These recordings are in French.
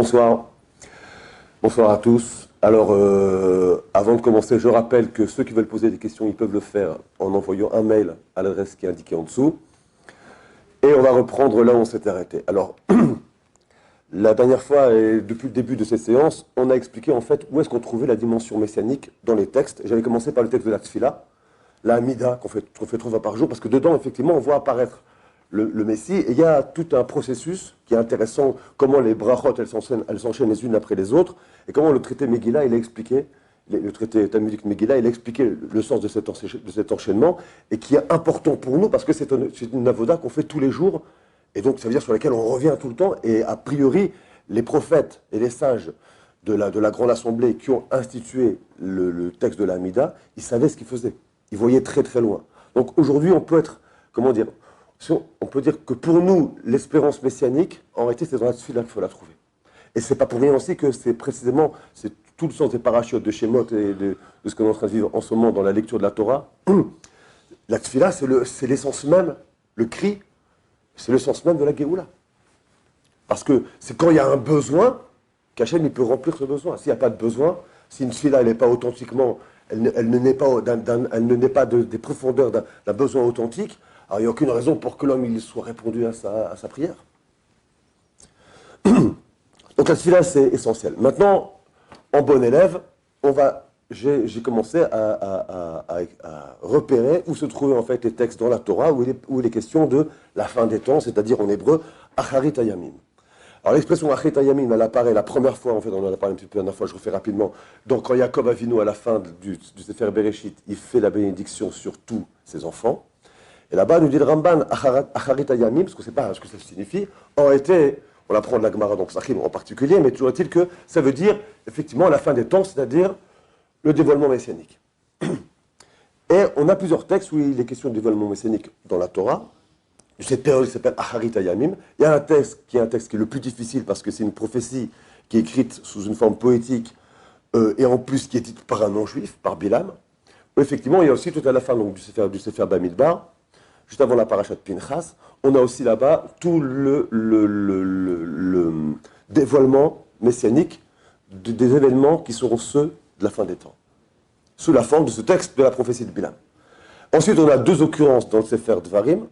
Bonsoir. Bonsoir à tous. Alors, avant de commencer, je rappelle que ceux qui veulent poser des questions, ils peuvent le faire en envoyant un mail à l'adresse qui est indiquée en dessous. Et on va reprendre là où on s'est arrêté. Alors, la dernière fois, et depuis le début de ces séances, on a expliqué en fait où est-ce qu'on trouvait la dimension messianique dans les textes. J'avais commencé par le texte de la Tfila, la Hamida, qu'on fait 3 fois par jour, parce que dedans, effectivement, on voit apparaître le Messie, et il y a tout un processus qui est intéressant, comment les brachot, elles s'enchaînent les unes après les autres, et comment le traité Megillah, il a expliqué, le traité talmudique Megillah, il a expliqué le sens de cet enchaînement, et qui est important pour nous, parce que c'est une avoda qu'on fait tous les jours, et donc ça veut dire sur laquelle on revient tout le temps, et a priori, les prophètes et les sages de la grande assemblée qui ont institué le texte de la Hamida, ils savaient ce qu'ils faisaient, ils voyaient très très loin. Donc aujourd'hui, on peut être, comment dire, on peut dire que pour nous, l'espérance messianique, en réalité, c'est dans la Tfila qu'il faut la trouver. Et c'est pas pour rien aussi que c'est précisément, c'est tout le sens des parachutes de Shemot et de ce qu'on est en train de vivre en ce moment dans la lecture de la Torah. La Tfila, c'est l'essence même, le cri, c'est le sens même de la Géoula. Parce que c'est quand il y a un besoin qu'Hachem il peut remplir ce besoin. S'il n'y a pas de besoin, si une Tfila n'est pas authentiquement, elle ne naît pas des profondeurs d'un besoin authentique, alors il n'y a aucune raison pour que l'homme il soit répondu à sa prière. Donc la tfila, c'est essentiel. Maintenant, en bon élève, j'ai commencé à repérer où se trouvaient en fait les textes dans la Torah, où il est question de la fin des temps, c'est-à-dire en hébreu, Acharit Hayamim. Alors l'expression Acharit Hayamim, elle apparaît la première fois, en fait, on en a parlé un petit peu la dernière fois, je refais rapidement. Donc quand Yaakov Avinu, à la fin du Sefer Bereshit, il fait la bénédiction sur tous ses enfants. Et là-bas, nous dit le Ramban, Acharit Hayamim, parce qu'on ne sait pas ce que ça signifie, en été, on l'apprend de la Gemara, donc Sachim en particulier, mais toujours est-il que ça veut dire, effectivement, la fin des temps, c'est-à-dire le dévoilement messianique. Et on a plusieurs textes où il est question de dévoilement messianique dans la Torah, de cette période qui s'appelle Acharit Hayamim. Il y a un texte qui est le plus difficile, parce que c'est une prophétie qui est écrite sous une forme poétique, et en plus qui est dite par un non-juif, par Bilam. Où effectivement, il y a aussi tout à la fin donc, du Sefer Bamidbar, juste avant la paracha de Pinchas, on a aussi là-bas tout le dévoilement messianique des événements qui seront ceux de la fin des temps, sous la forme de ce texte de la prophétie de Bilam. Ensuite, on a 2 occurrences dans le Sefer Dvarim.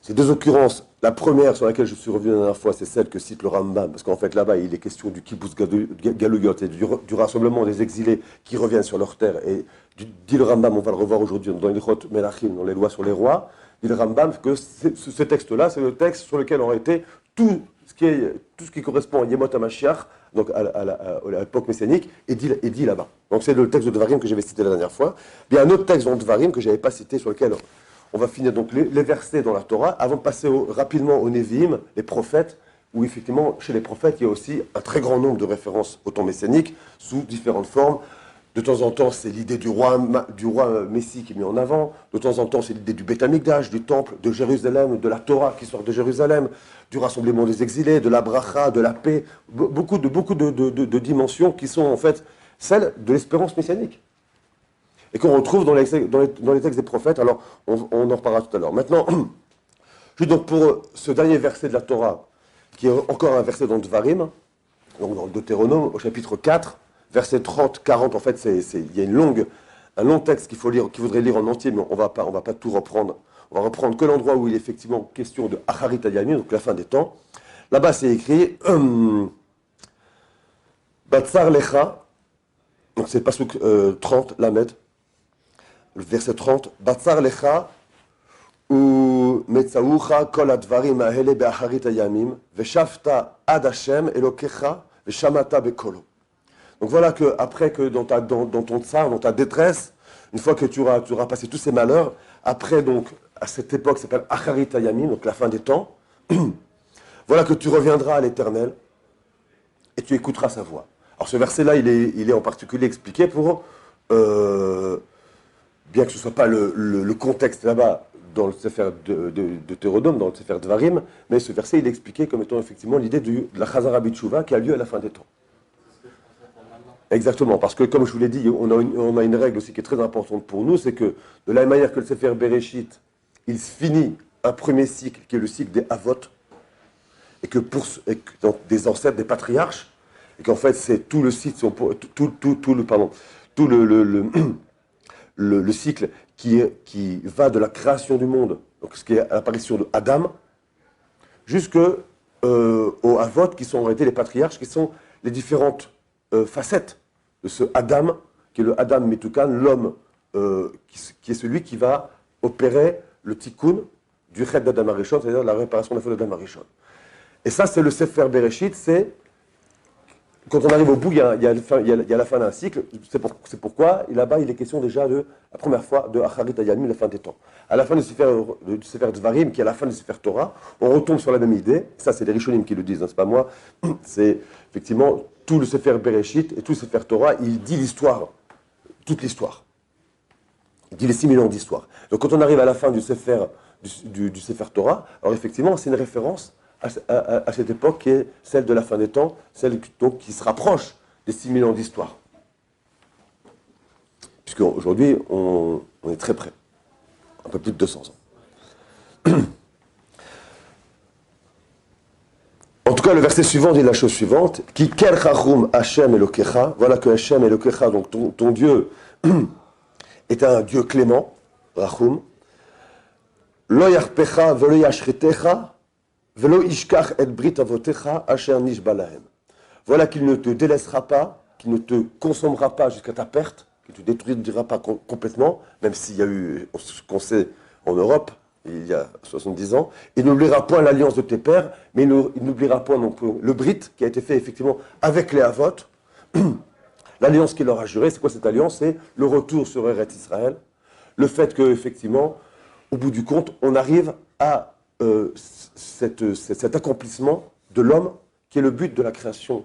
Ces 2 occurrences, la première sur laquelle je suis revenu la dernière fois, c'est celle que cite le Rambam, parce qu'en fait là-bas, il est question du kibbutz galuyot et du rassemblement des exilés qui reviennent sur leur terre. Et dit le Rambam, on va le revoir aujourd'hui dans les Chot Melachim, dans les lois sur les rois, dit le Rambam que ce texte-là, c'est le texte sur lequel aurait été tout ce qui correspond à Yemot HaMashiach, donc à l'époque messianique, est dit là-bas. Donc c'est le texte de Dvarim que j'avais cité la dernière fois. Il y a un autre texte dans Dvarim que je n'avais pas cité, sur lequel on va finir donc les versets dans la Torah, avant de passer rapidement aux Nevi'im, les prophètes, où effectivement, chez les prophètes, il y a aussi un très grand nombre de références au temps messianique, sous différentes formes. De temps en temps, c'est l'idée du roi Messie qui est mis en avant. De temps en temps, c'est l'idée du Beth Amikdash, du temple, de Jérusalem, de la Torah qui sort de Jérusalem, du rassemblement des exilés, de la bracha, de la paix. Beaucoup de dimensions qui sont en fait celles de l'espérance messianique. Et qu'on retrouve dans les textes des prophètes. Alors, on en reparlera tout à l'heure. Maintenant, juste donc pour ce dernier verset de la Torah, qui est encore un verset dans Dvarim, donc dans le Deutéronome, au chapitre 4, verset 30, 40, en fait, il y a un long texte qu'il faudrait lire en entier, mais on va pas tout reprendre. On va reprendre que l'endroit où il est effectivement question de Acharit Hayamim, donc la fin des temps. Là-bas, c'est écrit Batsar Lecha, donc c'est Pasuk 30, Lamed, le verset 30, Batsar Lecha, ou Metzaoucha kol advarim ahele be'acharit hayamim, veshafta ad Hashem elokecha, veshamata bekolo. Donc voilà que après que dans ton tsar, dans ta détresse, une fois que tu auras passé tous ces malheurs, après donc à cette époque qui s'appelle Acharit Hayamim, donc la fin des temps, voilà que tu reviendras à l'Éternel et tu écouteras sa voix. Alors ce verset-là, il est en particulier expliqué pour, bien que ce ne soit pas le contexte là-bas dans le Sefer de Thérodome, dans le Sefer Dvarim, mais ce verset, il est expliqué comme étant effectivement l'idée de la Chazara B'Tshuva qui a lieu à la fin des temps. Exactement, parce que comme je vous l'ai dit, on a une règle aussi qui est très importante pour nous, c'est que de la même manière que le Sefer Bereshit, il finit un premier cycle qui est le cycle des Avot, et que donc, des ancêtres, des patriarches, et qu'en fait c'est tout le cycle, le cycle qui va de la création du monde, donc ce qui est l'apparition de Adam, jusqu'aux Avot, qui sont en réalité les patriarches, qui sont les différentes facettes de ce Adam, qui est le Adam Metukan, l'homme qui est celui qui va opérer le tikkun du Chet d'Adam Arishon, c'est-à-dire la réparation de la faute d'Adam Arishon. Et ça, c'est le Sefer Bereshit, c'est quand on arrive au bout, il y a la fin d'un cycle. C'est pourquoi, là-bas, il est question déjà de la première fois de Acharit Hayamim, la fin des temps. À la fin du Sefer Dvarim, qui est à la fin du Sefer Torah, on retombe sur la même idée. Ça, c'est les Rishonim qui le disent, hein, c'est pas moi. C'est effectivement tout le Sefer Bereshit et tout le Sefer Torah, il dit l'histoire, toute l'histoire. Il dit les 6000 ans d'histoire. Donc quand on arrive à la fin du Sefer Torah, alors effectivement, c'est une référence à cette époque qui est celle de la fin des temps, celle donc, qui se rapproche des 6000 ans d'histoire. Puisqu'aujourd'hui, on est très près, un peu plus de 200 ans. En tout cas, le verset suivant dit la chose suivante, « Ki ker chachum Hashem Elokecha » voilà que Hashem Elokecha, donc ton Dieu, est un Dieu clément, Rachum, « Lo yarpecha velo yashritecha » voilà qu'il ne te délaissera pas, qu'il ne te consommera pas jusqu'à ta perte, qu'il ne te détruira pas complètement, même s'il y a eu ce qu'on sait en Europe, il y a 70 ans. Il n'oubliera point l'alliance de tes pères, mais il n'oubliera point non plus le brit qui a été fait effectivement avec les Avot. L'alliance qu'il leur a jurée, c'est quoi cette alliance? C'est le retour sur Eretz Israël, le fait qu'effectivement, au bout du compte, on arrive à cet accomplissement de l'homme qui est le but de la création.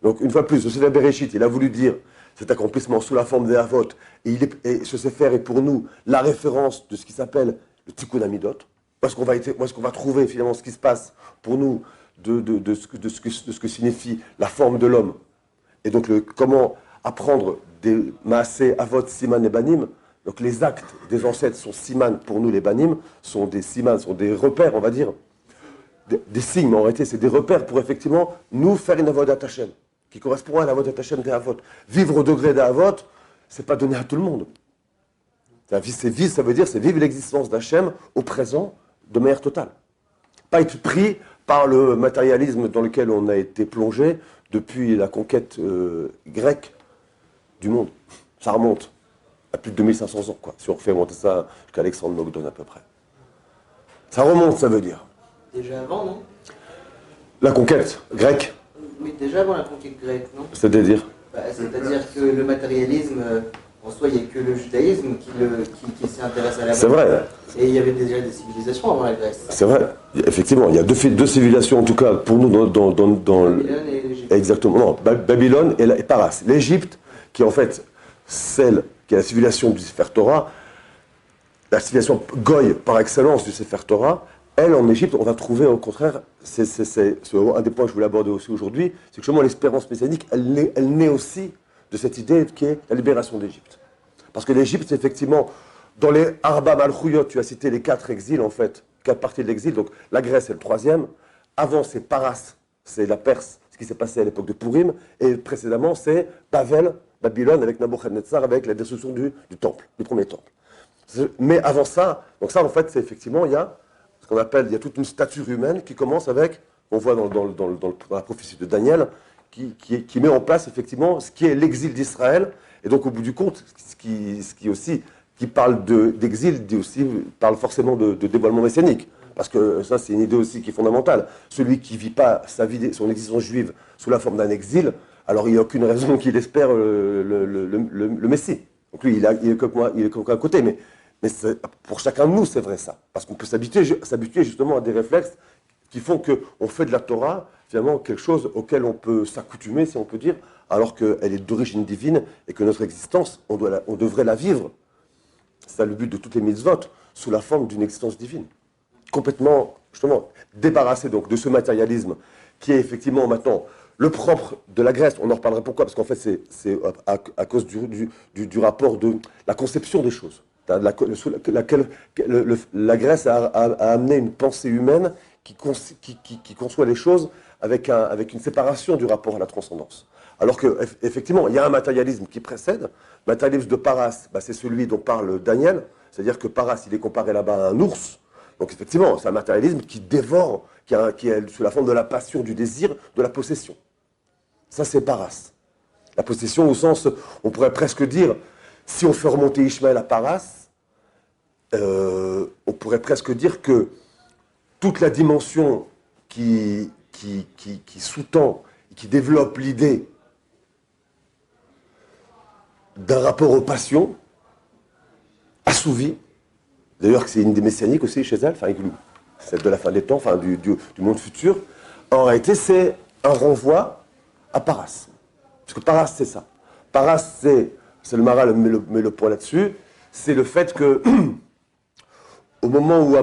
Donc, une fois de plus, le Sefer Bereshit, il a voulu dire cet accomplissement sous la forme des Avot, et ce Sefer est pour nous la référence de ce qui s'appelle le Tikkun Amidot, parce qu'on va trouver finalement ce qui se passe pour nous de ce que signifie la forme de l'homme, et donc comment apprendre des Maaseh, Avot, Siman et Banim. Donc les actes des ancêtres sont siman pour nous les banim, sont des siman, sont des repères, on va dire, des signes, mais en réalité c'est des repères pour effectivement nous faire une avodat Hashem, qui correspond à l'avodat Hashem des Avot. Vivre au degré des Avot, c'est pas donné à tout le monde. Ça veut dire c'est vivre l'existence d'Hachem au présent de manière totale. Pas être pris par le matérialisme dans lequel on a été plongé depuis la conquête grecque du monde. Ça remonte à plus de 2500 ans, quoi. Si on refait monter ça jusqu'à Alexandre Mogdon à peu près. Ça remonte, ça veut dire. Déjà avant, non? La conquête grecque. Oui, déjà avant la conquête grecque, non? C'est-à-dire c'est-à-dire que le matérialisme, en soi, il n'y a que le judaïsme qui s'y intéresse à la mode. C'est vrai. Et il y avait déjà des civilisations avant la Grèce. C'est vrai. Effectivement, il y a deux civilisations, en tout cas, pour nous, dans Babylone et l'Égypte. Exactement. Non, Babylone et Paras. L'Égypte, qui est en fait celle qui est la civilisation du Sefer Torah, la civilisation Goy par excellence du Sefer Torah, elle, en Égypte, on va trouver au contraire, c'est un des points que je voulais aborder aussi aujourd'hui, c'est que justement l'espérance messianique, elle naît aussi de cette idée qui est la libération d'Égypte. Parce que l'Égypte, c'est effectivement, dans les Arba Malchouyot, tu as cité les 4 exils en fait, 4 parties de l'exil, donc la Grèce est le 3e, avant c'est Paras, c'est la Perse, ce qui s'est passé à l'époque de Purim, et précédemment c'est Bavel, Babylone avec Nabuchodonosor, avec la destruction du temple, du premier temple. Mais avant ça, donc ça en fait c'est effectivement, il y a ce qu'on appelle, il y a toute une stature humaine qui commence avec, on voit dans la prophétie de Daniel, qui met en place effectivement ce qui est l'exil d'Israël, et donc au bout du compte, qui parle d'exil, parle forcément de dévoilement messianique. Parce que ça, c'est une idée aussi qui est fondamentale. Celui qui ne vit pas son existence juive sous la forme d'un exil, alors il n'y a aucune raison qu'il espère le Messie. Donc lui, il est comme moi, il est comme à côté. Mais pour chacun de nous, c'est vrai ça. Parce qu'on peut s'habituer justement à des réflexes qui font qu'on fait de la Torah, finalement, quelque chose auquel on peut s'accoutumer, si on peut dire, alors qu'elle est d'origine divine et que notre existence, on devrait la vivre. C'est le but de toutes les mitzvot, sous la forme d'une existence divine. Complètement, justement, débarrassé donc de ce matérialisme qui est effectivement maintenant le propre de la Grèce. On en reparlera pourquoi, parce qu'en fait c'est à cause du rapport de la conception des choses. La Grèce a amené une pensée humaine qui conçoit les choses avec une séparation du rapport à la transcendance. Alors qu'effectivement, il y a un matérialisme qui précède. Le matérialisme de Paras, c'est celui dont parle Daniel. C'est-à-dire que Paras, il est comparé là-bas à un ours. Donc effectivement, c'est un matérialisme qui dévore, qui est sous la forme de la passion, du désir, de la possession. Ça, c'est Paras. La possession au sens, on pourrait presque dire, si on fait remonter Ishmaël à Paras, on pourrait presque dire que toute la dimension qui sous-tend, qui développe l'idée d'un rapport aux passions assouvi, d'ailleurs que c'est une des messianiques aussi chez elle, enfin celle de la fin des temps, enfin du monde futur, en réalité c'est un renvoi à Paras. Parce que Paras c'est ça. Paras c'est le Maral met le point là-dessus, c'est le fait que au moment où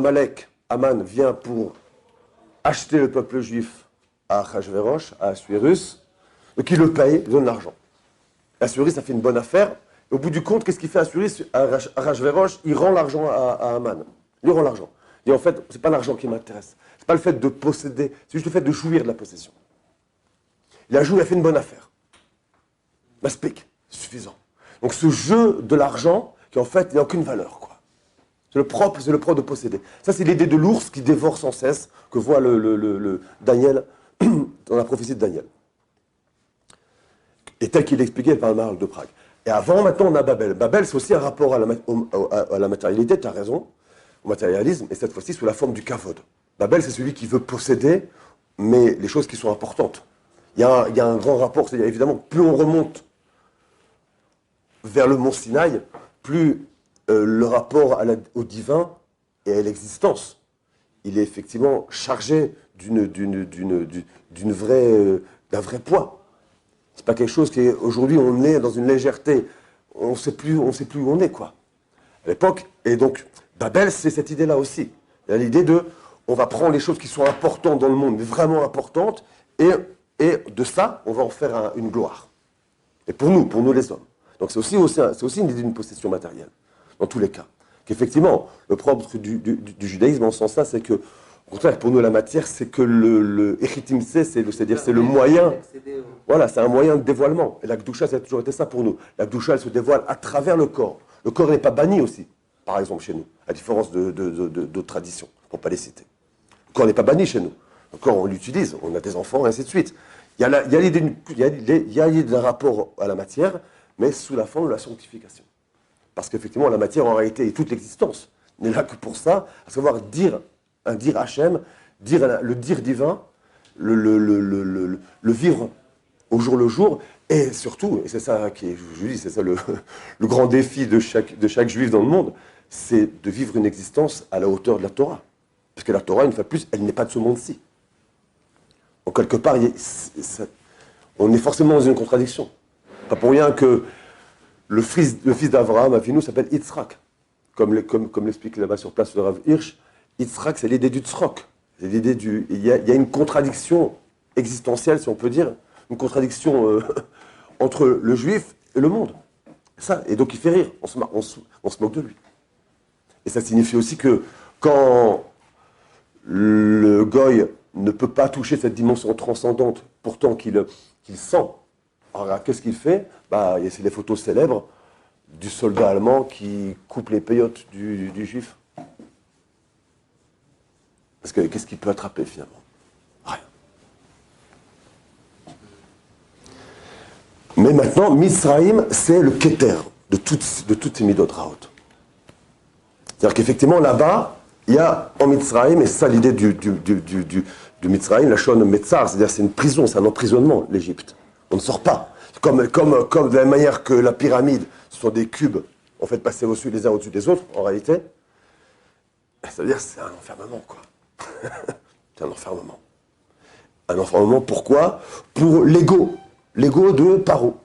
Aman vient pour acheter le peuple juif à Achashverosh, à Assuérus, donc il le paye, il donne l'argent. Assuérus a fait une bonne affaire. Au bout du compte, qu'est-ce qu'il fait Assuérus à Achashverosh? Il rend l'argent à Aman. Il lui rend l'argent. Et en fait, c'est pas l'argent qui m'intéresse. C'est pas le fait de posséder, c'est juste le fait de jouir de la possession. Il a fait une bonne affaire. Maspik, c'est suffisant. Donc ce jeu de l'argent, qui en fait n'a aucune valeur, quoi. C'est le propre de posséder. Ça, c'est l'idée de l'ours qui dévore sans cesse, que voit le Daniel dans la prophétie de Daniel. Et tel qu'il est expliqué par le Maral de Prague. Et maintenant, on a Babel. Babel, c'est aussi un rapport à la matérialité, tu as raison, au matérialisme, et cette fois-ci sous la forme du kavod. Babel, c'est celui qui veut posséder, mais les choses qui sont importantes. Il y a un grand rapport, c'est-à-dire évidemment, plus on remonte vers le mont Sinaï, plus le rapport au divin et à l'existence, il est effectivement chargé d'un vrai poids. C'est pas quelque chose qui est, aujourd'hui, on est dans une légèreté. On sait plus où on est, quoi. À l'époque, et donc, Babel, c'est cette idée-là aussi. Il y a l'idée on va prendre les choses qui sont importantes dans le monde, mais vraiment importantes, et de ça, on va en faire une gloire. Et pour nous les hommes. Donc c'est aussi une idée d'une possession matérielle, dans tous les cas. Qu'effectivement, le propre du judaïsme en ce sens-là, c'est que, au contraire, pour nous, la matière, c'est que le Echitimse, c'est-à-dire c'est le moyen. Voilà, c'est un moyen de dévoilement. Et la Gdusha, ça a toujours été ça pour nous. La Gdusha, elle se dévoile à travers le corps. Le corps n'est pas banni aussi, par exemple, chez nous, à différence d'autres traditions, pour ne pas les citer. Le corps n'est pas banni chez nous. Le corps, on l'utilise, on a des enfants, et ainsi de suite. Il y a l'idée d'un rapport à la matière, mais sous la forme de la sanctification. Parce qu'effectivement, la matière, en réalité, est toute l'existence n'est là que pour ça, à savoir dire Hachem, le dire divin, le vivre au jour le jour, et surtout, et c'est ça qui je dis, c'est ça le grand défi de chaque juif dans le monde, c'est de vivre une existence à la hauteur de la Torah. Parce que la Torah, une fois de plus, elle n'est pas de ce monde-ci. Donc quelque part, on est forcément dans une contradiction. Pas pour rien que le fils d'Avraham, Avinu, s'appelle Yitzhak. Comme l'explique là-bas sur place le Rav Hirsch, Yitzhak, c'est l'idée du tzrok. C'est l'idée il y a une contradiction existentielle, si on peut dire, une contradiction entre le juif et le monde. Ça, et donc il fait rire, on se moque de lui. Et ça signifie aussi que quand le goy ne peut pas toucher cette dimension transcendante, pourtant qu'il sent, alors qu'est-ce qu'il fait? C'est les photos célèbres du soldat allemand qui coupe les peyotes du juif. Parce que qu'est-ce qu'il peut attraper finalement? Rien. Mais maintenant, Misraïm, c'est le keter de toutes ces midot raot. C'est-à-dire qu'effectivement, là-bas, il y a en Mitzraïm, et c'est ça l'idée du Mitzraïm, la Shon Metzar, c'est-à-dire c'est une prison, c'est un emprisonnement, l'Égypte. On ne sort pas. Comme de la même manière que la pyramide, ce sont des cubes, en fait, passés les uns au-dessus des autres, en réalité. C'est-à-dire c'est un enfermement, quoi. C'est un enfermement. Un enfermement, pourquoi? Pour l'ego de Paro.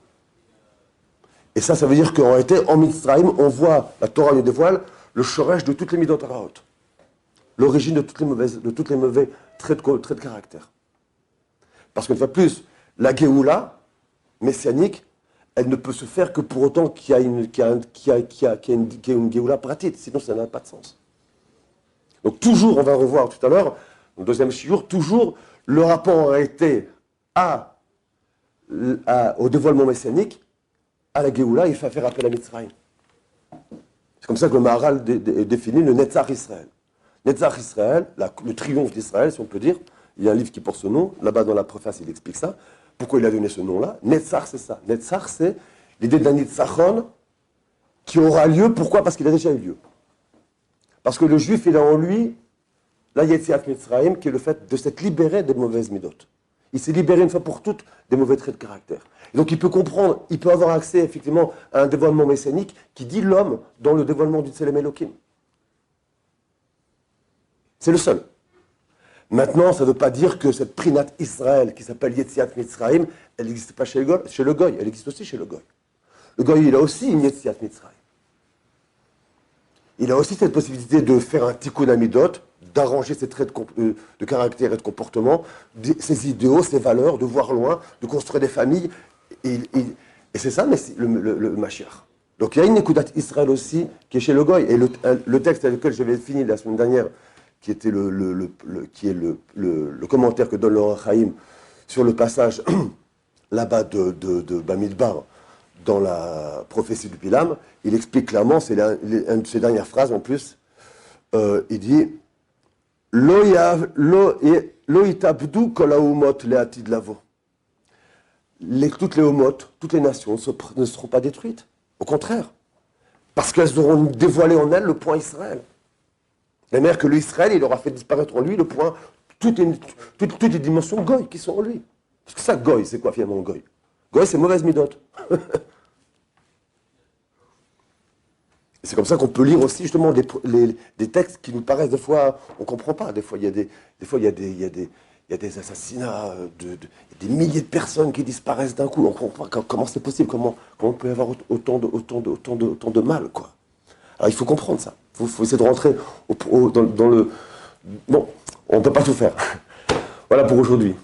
Et ça veut dire qu'en réalité, en Mitzraïm, on voit, la Torah nous dévoile, le shoresh de toutes les midot haraot. L'origine de toutes les mauvais traits de caractère. Parce qu'une fois de plus, la Géoula messianique, elle ne peut se faire que pour autant qu'il y a une Géoula pratique, sinon ça n'a pas de sens. Donc toujours, on va revoir tout à l'heure, au deuxième shiur, toujours le rapport a été au dévoilement messianique, à la Géoula, il faut faire appel à Mitzrayim. C'est comme ça que le Maharal définit le Netzach Israël. Netzach Israël, le triomphe d'Israël, si on peut dire, il y a un livre qui porte ce nom, là-bas dans la préface, il explique ça. Pourquoi il a donné ce nom-là? Netzach, c'est ça. Netzach, c'est l'idée d'un Nitzachon qui aura lieu. Pourquoi? Parce qu'il a déjà eu lieu. Parce que le juif, il a en lui la Yetziat Mitzrayim, qui est le fait de s'être libéré des mauvaises midotes. Il s'est libéré une fois pour toutes des mauvais traits de caractère. Et donc il peut comprendre, il peut avoir accès effectivement à un dévoilement messianique qui dit l'homme dans le dévoilement du Tselem Elohim. C'est le seul. Maintenant, ça ne veut pas dire que cette Prinat Israël qui s'appelle Yetziat Mitzrayim, elle n'existe pas chez le Goy, elle existe aussi chez le Goy. Le Goy, il a aussi une Yetziat Mitzrayim. Il a aussi cette possibilité de faire un tikkun amidot, d'arranger ses traits de caractère et de comportement, ses idéaux, ses valeurs, de voir loin, de construire des familles. Et c'est ça, mais c'est le Mashiach. Donc il y a une Nekudat Israël aussi qui est chez le Goy. Et le texte avec lequel j'avais fini la semaine dernière, qui était le commentaire que donne le Chaim sur le passage là-bas de Bamidbar, dans la prophétie du Bilam, il explique clairement, c'est une de ses dernières phrases en plus, il dit « Lo itabdu kol haumot le'atid lavo » toutes les homot, toutes les nations ne seront pas détruites. Au contraire, parce qu'elles auront dévoilé en elles le point Israël. La manière que l'Israël, il aura fait disparaître en lui le point, toutes les dimensions goy qui sont en lui. Parce que ça, goy, c'est quoi finalement goy? Goy, c'est mauvaise midote. C'est comme ça qu'on peut lire aussi justement des textes qui nous paraissent des fois, on ne comprend pas. Des fois, il y a des assassinats, des milliers de personnes qui disparaissent d'un coup. On ne comprend pas comment c'est possible, comment on peut avoir autant de mal, quoi. Alors il faut comprendre ça. Il faut essayer de rentrer dans le... Bon, on ne peut pas tout faire. Voilà pour aujourd'hui.